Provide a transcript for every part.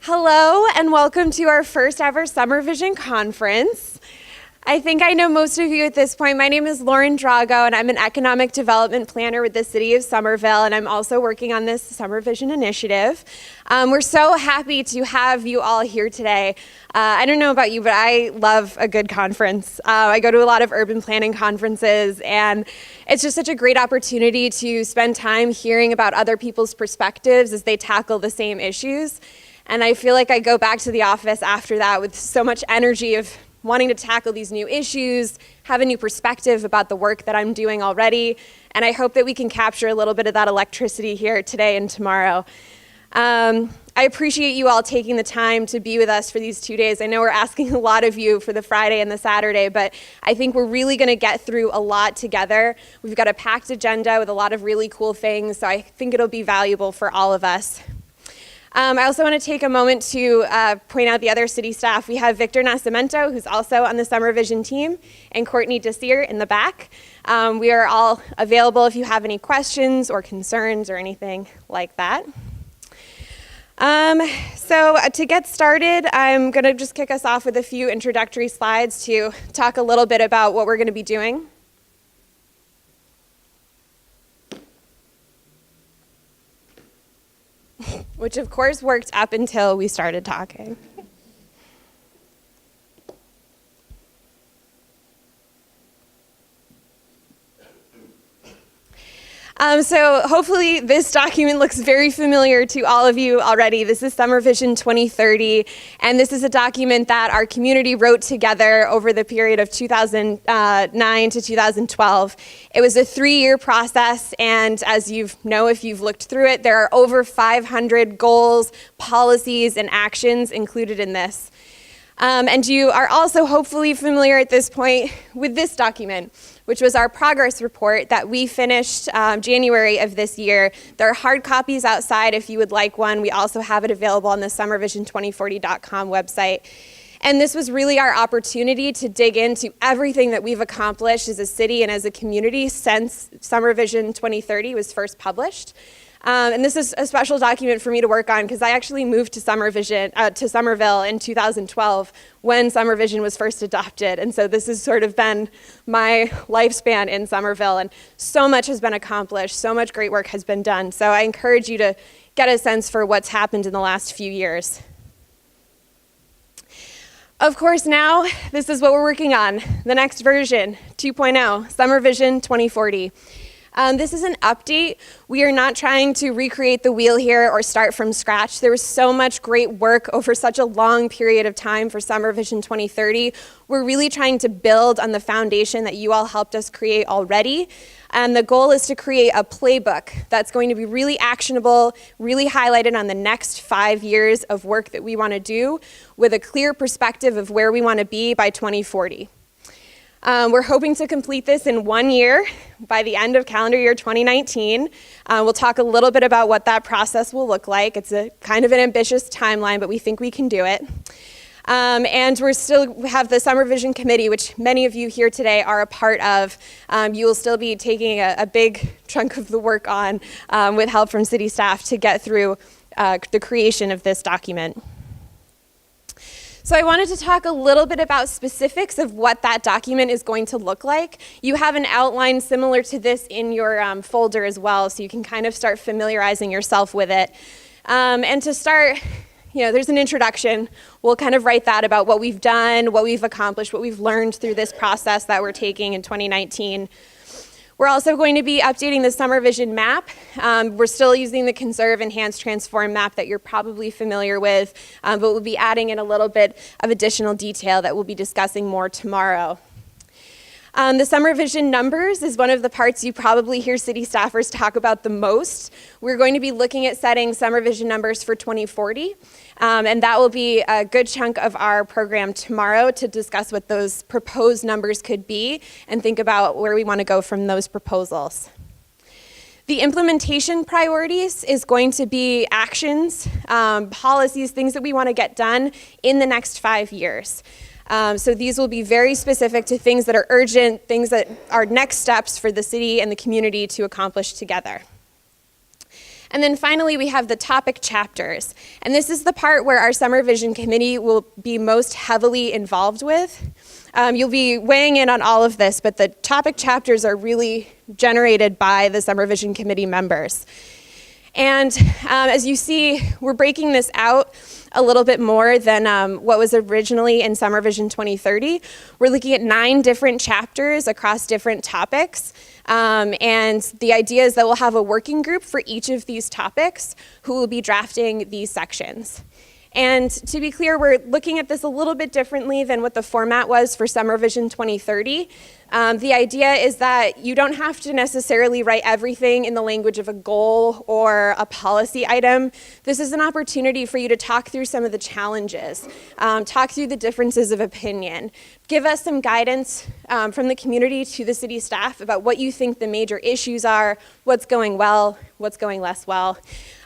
Hello and welcome to our first ever SomerVision conference. I think I know most of you at this point. My name is Lauren Drago and I'm an economic development planner with the city of Somerville, and I'm also working on this SomerVision initiative. We're so happy to have you all here today. I don't know about you, but I love a good conference. I go to a lot of urban planning conferences, and it's just such a great opportunity to spend time hearing about other people's perspectives as they tackle the same issues. And I feel like I go back to the office after that with so much energy of wanting to tackle these new issues, have a new perspective about the work that I'm doing already, and I hope that we can capture a little bit of that electricity here today and tomorrow. I appreciate you all taking the time to be with us for these 2 days. I know we're asking a lot of you for the Friday and the Saturday, but I think we're really going to get through a lot together. We've got a packed agenda with a lot of really cool things, so I think it'll be valuable for all of us. I also want to take a moment to point out the other city staff. We have Victor Nascimento, who's also on the SomerVision team, and Courtney Desir in the back. We are all available if you have any questions or concerns or anything like that. So to get started, I'm going to just kick us off with a few introductory slides to talk a little bit about what we're going to be doing. Which of course worked up until we started talking. So hopefully this document looks very familiar to all of you already. This is SomerVision 2030, and this is a document that our community wrote together over the period of 2009 to 2012. It was a 3-year process, and as you know, if you've looked through it, there are over 500 goals, policies, and actions included in this. And you are also hopefully familiar at this point with this document, which was our progress report that we finished January of this year. There are hard copies outside if you would like one. We also have it available on the SomerVision2040.com website. And this was really our opportunity to dig into everything that we've accomplished as a city and as a community since SomerVision 2030 was first published. And this is a special document for me to work on because I actually moved to Somerville in 2012 when SomerVision was first adopted. And so this has sort of been my lifespan in Somerville, and so much has been accomplished, so much great work has been done. So I encourage you to get a sense for what's happened in the last few years. Of course, now this is what we're working on, the next version, 2.0, SomerVision 2040. This is an update. We are not trying to recreate the wheel here or start from scratch. There was so much great work over such a long period of time for SomerVision 2030. We're really trying to build on the foundation that you all helped us create already. And the goal is to create a playbook that's going to be really actionable, really highlighted on the next 5 years of work that we want to do with a clear perspective of where we want to be by 2040. We're hoping to complete this in 1 year by the end of calendar year 2019. We'll talk a little bit about what that process will look like. It's a kind of an ambitious timeline, but we think we can do it. And we have the SomerVision committee, which many of you here today are a part of. You will still be taking a big chunk of the work on with help from city staff to get through the creation of this document. So I wanted to talk a little bit about specifics of what that document is going to look like. You have an outline similar to this in your folder as well, so you can kind of start familiarizing yourself with it. And to start, there's an introduction. We'll kind of write that about what we've done, what we've accomplished, what we've learned through this process that we're taking in 2019. We're also going to be updating the SomerVision map. We're still using the Conserve, Enhance, Transform map that you're probably familiar with, but we'll be adding in a little bit of additional detail that we'll be discussing more tomorrow. The SomerVision numbers is one of the parts you probably hear city staffers talk about the most. We're going to be looking at setting SomerVision numbers for 2040, and that will be a good chunk of our program tomorrow to discuss what those proposed numbers could be and think about where we want to go from those proposals. The implementation priorities is going to be actions, policies, things that we want to get done in the next 5 years. So these will be very specific to things that are urgent, things that are next steps for the city and the community to accomplish together. And then finally, we have the topic chapters. And this is the part where our SomerVision committee will be most heavily involved with. You'll be weighing in on all of this, but the topic chapters are really generated by the SomerVision committee members. And as you see, we're breaking this out a little bit more than what was originally in SomerVision 2030. We're looking at 9 different chapters across different topics. And the idea is that we'll have a working group for each of these topics who will be drafting these sections. And to be clear, we're looking at this a little bit differently than what the format was for SomerVision 2030. The idea is that you don't have to necessarily write everything in the language of a goal or a policy item. This is an opportunity for you to talk through some of the challenges, talk through the differences of opinion, give us some guidance from the community to the city staff about what you think the major issues are, what's going well, what's going less well.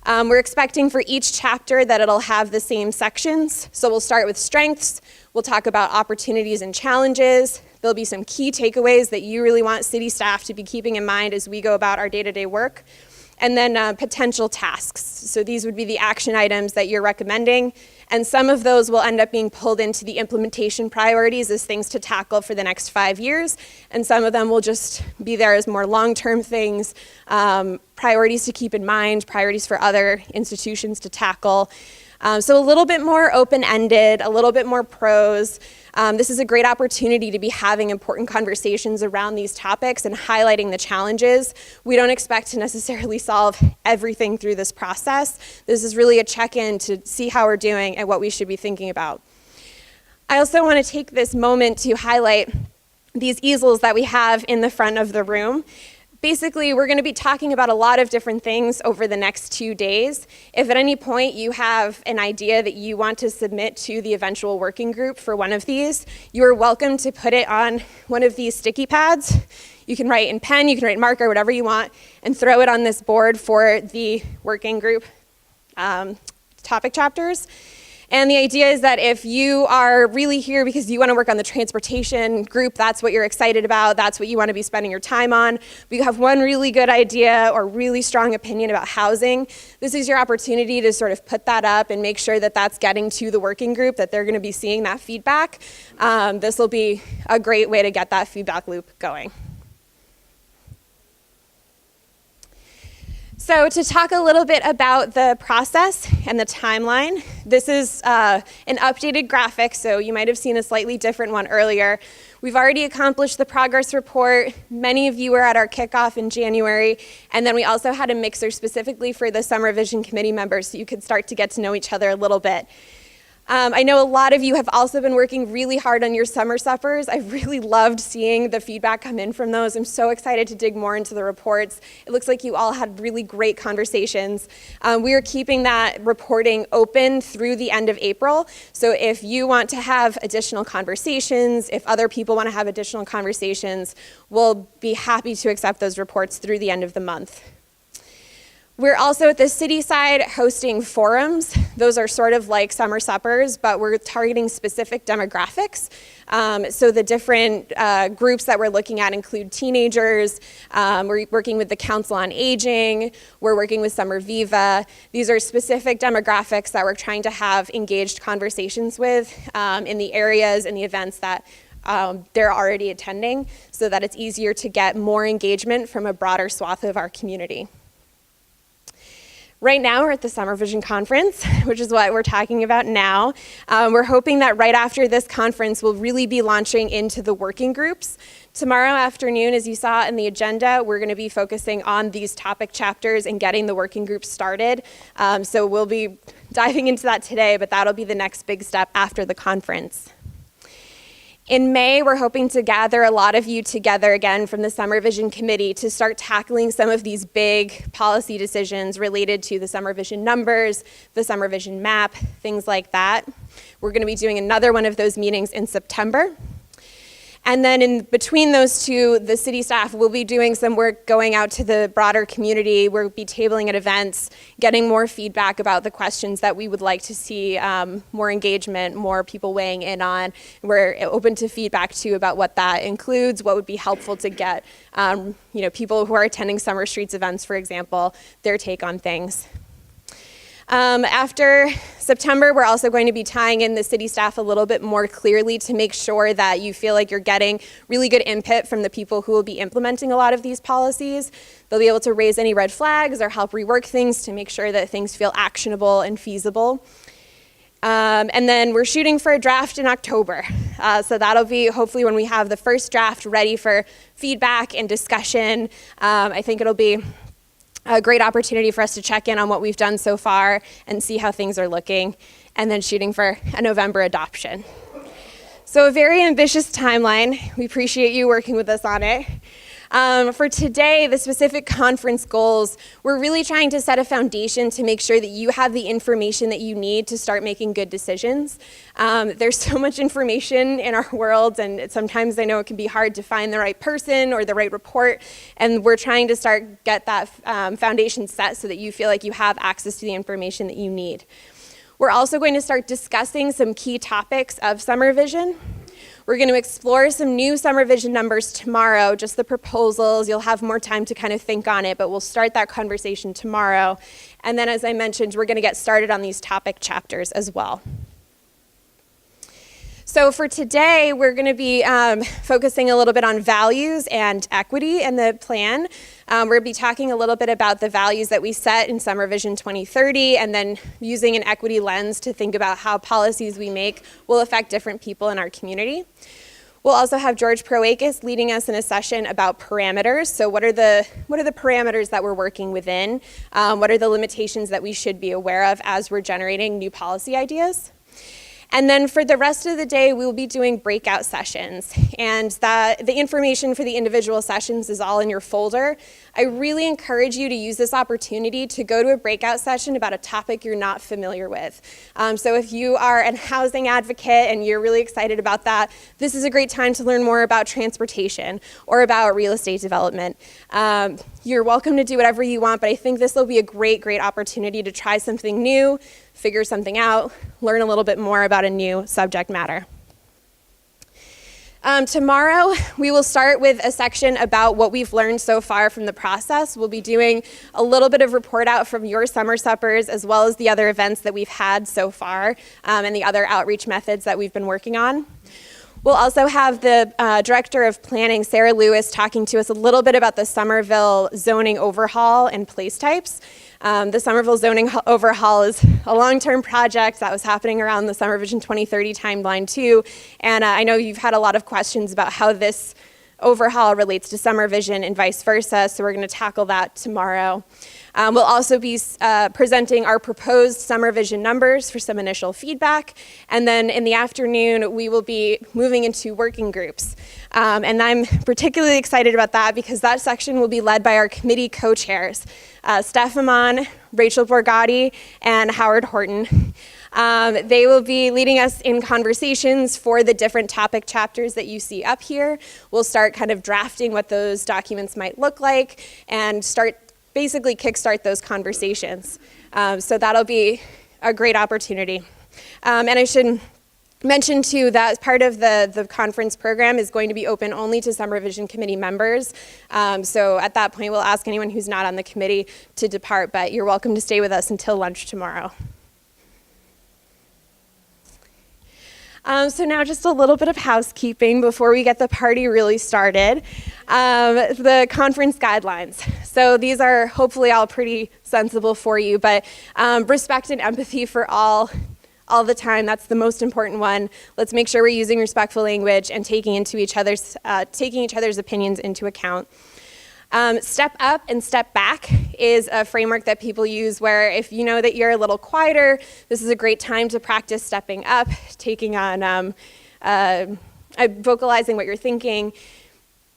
We're expecting for each chapter that it'll have the same sections. So we'll start with strengths. We'll talk about opportunities and challenges. There'll be some key takeaways that you really want city staff to be keeping in mind as we go about our day-to-day work. And then potential tasks. So these would be the action items that you're recommending. And some of those will end up being pulled into the implementation priorities as things to tackle for the next 5 years. And some of them will just be there as more long-term things, priorities to keep in mind, priorities for other institutions to tackle. So a little bit more open-ended, a little bit more prose. This is a great opportunity to be having important conversations around these topics and highlighting the challenges. We don't expect to necessarily solve everything through this process. This is really a check-in to see how we're doing and what we should be thinking about. I also want to take this moment to highlight these easels that we have in the front of the room. Basically, we're going to be talking about a lot of different things over the next 2 days. If at any point you have an idea that you want to submit to the eventual working group for one of these, you are welcome to put it on one of these sticky pads. You can write in pen, you can write in marker, whatever you want, and throw it on this board for the working group topic chapters. And the idea is that if you are really here because you want to work on the transportation group, that's what you're excited about, that's what you want to be spending your time on, but you have one really good idea or really strong opinion about housing, this is your opportunity to sort of put that up and make sure that that's getting to the working group, that they're going to be seeing that feedback. This will be a great way to get that feedback loop going. So to talk a little bit about the process and the timeline, this is an updated graphic, so you might have seen a slightly different one earlier. We've already accomplished the progress report. Many of you were at our kickoff in January, and then we also had a mixer specifically for the SomerVision committee members so you could start to get to know each other a little bit. I know a lot of you have also been working really hard on your summer suppers. I've really loved seeing the feedback come in from those. I'm so excited to dig more into the reports. It looks like you all had really great conversations. We are keeping that reporting open through the end of April. So if you want to have additional conversations, if other people want to have additional conversations, we'll be happy to accept those reports through the end of the month. We're also at the city side hosting forums. Those are sort of like summer suppers, but we're targeting specific demographics. So the different groups that we're looking at include teenagers. We're working with the Council on Aging. We're working with Somerville. These are specific demographics that we're trying to have engaged conversations with in the areas and the events that they're already attending so that it's easier to get more engagement from a broader swath of our community. Right now, we're at the SomerVision conference, which is what we're talking about now. We're hoping that right after this conference, we'll really be launching into the working groups. Tomorrow afternoon, as you saw in the agenda, we're going to be focusing on these topic chapters and getting the working groups started. So we'll be diving into that today, but that'll be the next big step after the conference. In May, we're hoping to gather a lot of you together again from the SomerVision committee to start tackling some of these big policy decisions related to the SomerVision numbers, the SomerVision map, things like that. We're going to be doing another one of those meetings in September. And then in between those two, the city staff will be doing some work going out to the broader community. We'll be tabling at events, getting more feedback about the questions that we would like to see, more engagement, more people weighing in on. We're open to feedback too about what that includes, what would be helpful to get, people who are attending Summer Streets events, for example, their take on things. After September, we're also going to be tying in the city staff a little bit more clearly to make sure that you feel like you're getting really good input from the people who will be implementing a lot of these policies. They'll be able to raise any red flags or help rework things to make sure that things feel actionable and feasible. And then we're shooting for a draft in October. So that'll be hopefully when we have the first draft ready for feedback and discussion. I think it'll be a great opportunity for us to check in on what we've done so far and see how things are looking, and then shooting for a November adoption. So a very ambitious timeline. We appreciate you working with us on it. For today, the specific conference goals, we're really trying to set a foundation to make sure that you have the information that you need to start making good decisions. There's so much information in our world, and sometimes I know it can be hard to find the right person or the right report, and we're trying to get that foundation set so that you feel like you have access to the information that you need. We're also going to start discussing some key topics of SomerVision. We're going to explore some new SomerVision numbers tomorrow, just the proposals. You'll have more time to kind of think on it, but we'll start that conversation tomorrow. And then, as I mentioned, we're going to get started on these topic chapters as well. So for today, we're going to be focusing a little bit on values and equity in the plan. We're going to be talking a little bit about the values that we set in SomerVision 2030, and then using an equity lens to think about how policies we make will affect different people in our community. We'll also have George Proakis leading us in a session about parameters. So what are the parameters that we're working within? What are the limitations that we should be aware of as we're generating new policy ideas? And then for the rest of the day, we'll be doing breakout sessions. And the information for the individual sessions is all in your folder. I really encourage you to use this opportunity to go to a breakout session about a topic you're not familiar with. So if you are a housing advocate and you're really excited about that, this is a great time to learn more about transportation or about real estate development. You're welcome to do whatever you want, but I think this will be a great, great opportunity to try something new, figure something out, learn a little bit more about a new subject matter. Tomorrow, we will start with a section about what we've learned so far from the process. We'll be doing a little bit of report out from your summer suppers, as well as the other events that we've had so far, and the other outreach methods that we've been working on. We'll also have the Director of Planning, Sarah Lewis, talking to us a little bit about the Somerville zoning overhaul and place types. The Somerville zoning overhaul is a long-term project that was happening around the SomerVision 2030 timeline too, and I know you've had a lot of questions about how this overhaul relates to SomerVision and vice versa, so we're going to tackle that tomorrow. We'll also be presenting our proposed SomerVision numbers for some initial feedback, and then in the afternoon we will be moving into working groups. And I'm particularly excited about that because that section will be led by our committee co-chairs, Steph Amon, Rachel Borgatti, and Howard Horton. They will be leading us in conversations for the different topic chapters that you see up here. We'll start kind of drafting what those documents might look like and basically kickstart those conversations. So that'll be a great opportunity. And I should mention too that part of the conference program is going to be open only to SomerVision committee members. So at that point, we'll ask anyone who's not on the committee to depart, but you're welcome to stay with us until lunch tomorrow. So now just a little bit of housekeeping before we get the party really started. The conference guidelines. So these are hopefully all pretty sensible for you, but respect and empathy for all the time. That's the most important one. Let's make sure we're using respectful language and taking each other's opinions into account. Step up and step back is a framework that people use where if you know that you're a little quieter, this is a great time to practice stepping up, taking on, vocalizing what you're thinking.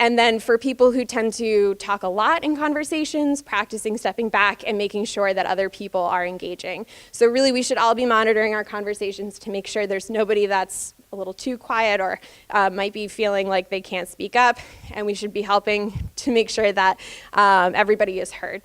And then for people who tend to talk a lot in conversations, practicing stepping back and making sure that other people are engaging. So really we should all be monitoring our conversations to make sure there's nobody that's a little too quiet or might be feeling like they can't speak up, and we should be helping to make sure that everybody is heard.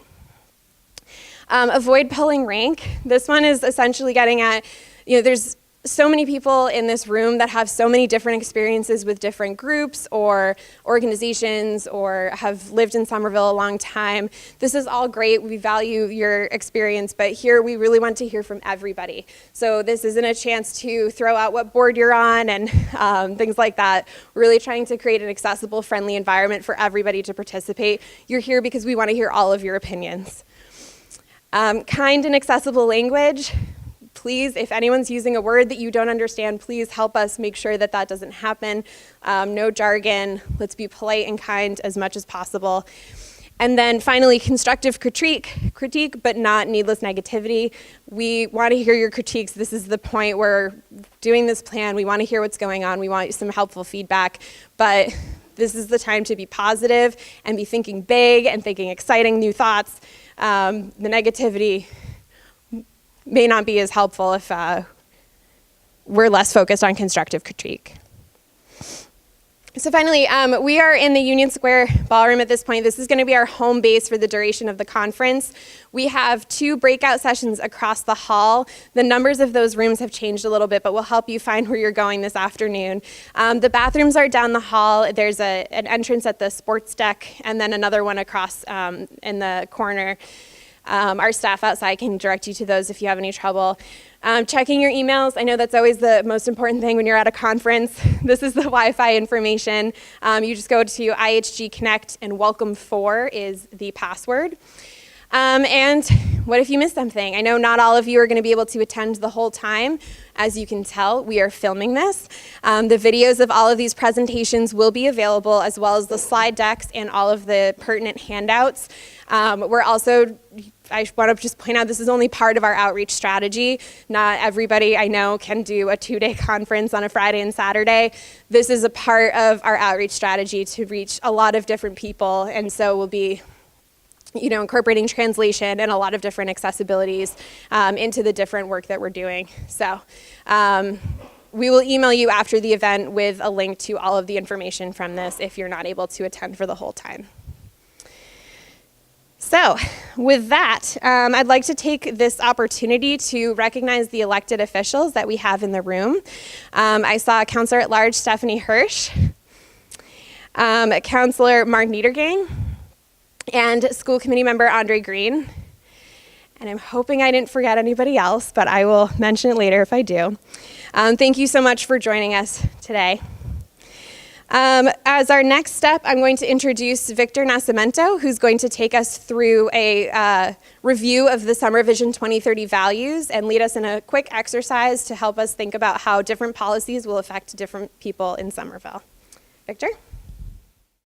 Avoid pulling rank. This one is essentially getting at, there's so many people in this room that have so many different experiences with different groups or organizations or have lived in Somerville a long time. This is all great. We value your experience, but here we really want to hear from everybody. So this isn't a chance to throw out what board you're on and things like that. We're really trying to create an accessible, friendly environment for everybody to participate. You're here because we want to hear all of your opinions. Kind and accessible language. Please, if anyone's using a word that you don't understand, please help us make sure that that doesn't happen. No jargon. Let's be polite and kind as much as possible. And then finally, constructive critique, but not needless negativity. We want to hear your critiques. This is the point where doing this plan, we want to hear what's going on. We want some helpful feedback, but this is the time to be positive and be thinking big and thinking exciting new thoughts. The negativity may not be as helpful if we're less focused on constructive critique. So finally, we are in the Union Square Ballroom at this point. This is going to be our home base for the duration of the conference. We have 2 breakout sessions across the hall. The numbers of those rooms have changed a little bit, but we'll help you find where you're going this afternoon. The bathrooms are down the hall. There's an entrance at the sports deck, and then another one across in the corner. Our staff outside can direct you to those if you have any trouble. Checking your emails. I know that's always the most important thing when you're at a conference. This is the Wi-Fi information. You just go to IHG Connect, and welcome4 is the password. And what if you missed something? I know not all of you are going to be able to attend the whole time. As you can tell, we are filming this. The videos of all of these presentations will be available, as well as the slide decks and all of the pertinent handouts. We're also, I want to just point out, this is only part of our outreach strategy. Not everybody I know can do a 2-day conference on a Friday and Saturday. This is a part of our outreach strategy to reach a lot of different people, and so we'll be incorporating translation and a lot of different accessibilities into the different work that we're doing. So we will email you after the event with a link to all of the information from this if you're not able to attend for the whole time. So with that, I'd like to take this opportunity to recognize the elected officials that we have in the room. I saw Councilor at Large Stephanie Hirsch, Councilor Mark Niedergang, and School Committee Member Andre Green. And I'm hoping I didn't forget anybody else, but I will mention it later if I do. Thank you so much for joining us today. As our next step, I'm going to introduce Victor Nascimento, who's going to take us through a review of the SomerVision 2030 values and lead us in a quick exercise to help us think about how different policies will affect different people in Somerville. Victor?